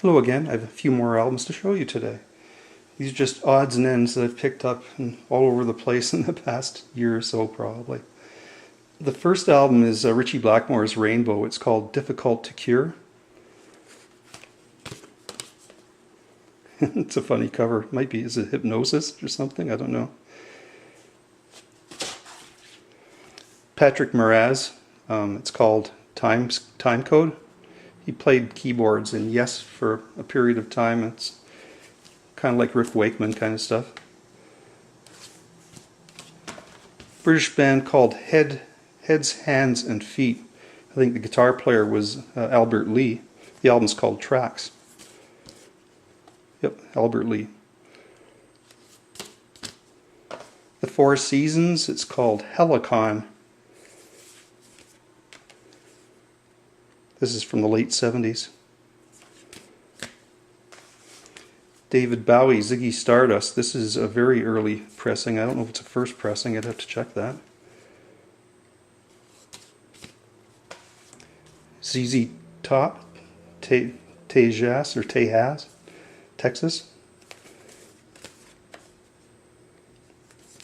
Hello again. I have a few more albums to show you today. These are just odds and ends that I've picked up all over the place in the past year or so, probably. The first album is Ritchie Blackmore's Rainbow. It's called Difficult to Cure. It's a funny cover. Might be, is it Hypnosis or something? I don't know. Patrick Moraz. It's called Time Code. He played keyboards in Yes for a period of time. It's kind of like Rick Wakeman kind of stuff. British band called Heads, Hands and Feet. I think the guitar player was Albert Lee. The album's called Tracks. Yep, Albert Lee. The Four Seasons, it's called Helicon. This is from the late 70s. David Bowie, Ziggy Stardust. This is a very early pressing. I don't know if it's a first pressing. I'd have to check that. ZZ Top, Tejas, Texas.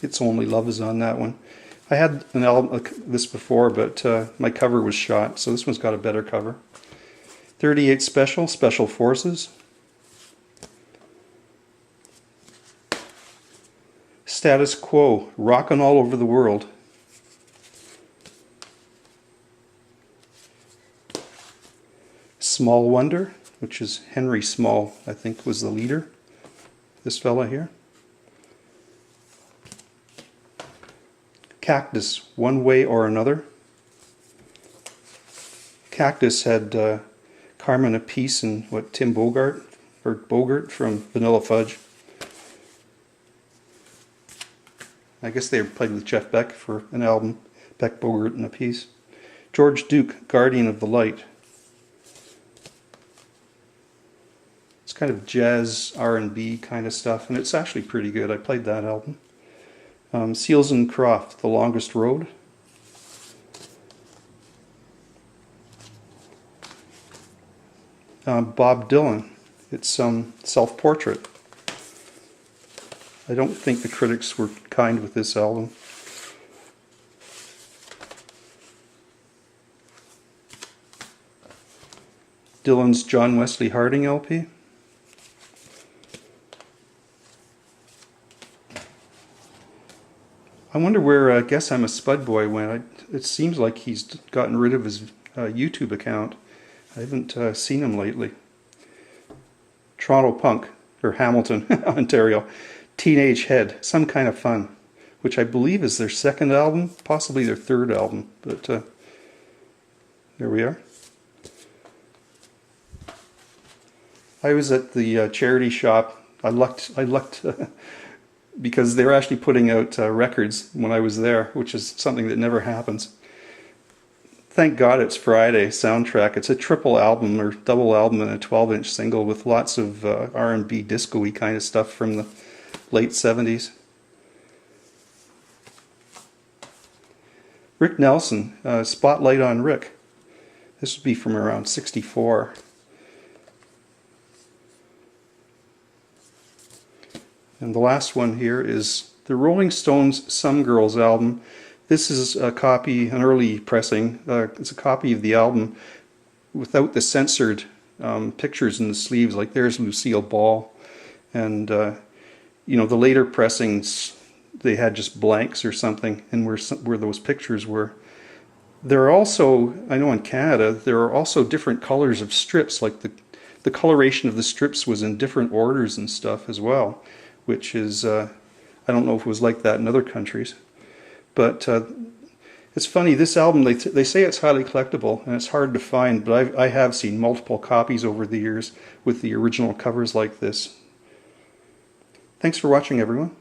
It's Only Love is on that one. I had an album like this before, but my cover was shot, so this one's got a better cover. 38 Special, Special Forces. Status Quo, Rockin' All Over the World. Small Wonder, which is Henry Small, I think was the leader. This fella here. Cactus, One Way or Another. Cactus had Carmen Appice and Tim Bogart from Vanilla Fudge. I guess they played with Jeff Beck for an album, Beck, Bogart and Appice. George Duke, Guardian of the Light. It's kind of jazz, R&B kind of stuff, and it's actually pretty good. I played that album. Seals and Croft, The Longest Road. Bob Dylan, it's Self-Portrait. I don't think the critics were kind with this album. Dylan's John Wesley Harding LP. I wonder where Guess I'm a Spud Boy went. It seems like he's gotten rid of his YouTube account. I haven't seen him lately. Toronto Punk, or Hamilton, Ontario. Teenage Head, Some Kind of Fun, which I believe is their second album, possibly their third album, but there we are. I was at the charity shop. I lucked because they were actually putting out records when I was there, which is something that never happens. Thank God It's Friday soundtrack. It's a triple album or double album and a 12-inch single with lots of R&B disco-y kind of stuff from the late 70s. Rick Nelson, Spotlight on Rick. This would be from around 64. And the last one here is the Rolling Stones Some Girls album. This is a copy, an early pressing. It's a copy of the album without the censored pictures in the sleeves. Like there's Lucille Ball. And, you know, the later pressings, they had just blanks or something, and where those pictures were. There are also, I know in Canada, there are also different colors of strips. Like the coloration of the strips was in different orders and stuff as well, which is, I don't know if it was like that in other countries. But it's funny, this album, they say it's highly collectible, and it's hard to find, but I have seen multiple copies over the years with the original covers like this. Thanks for watching, everyone.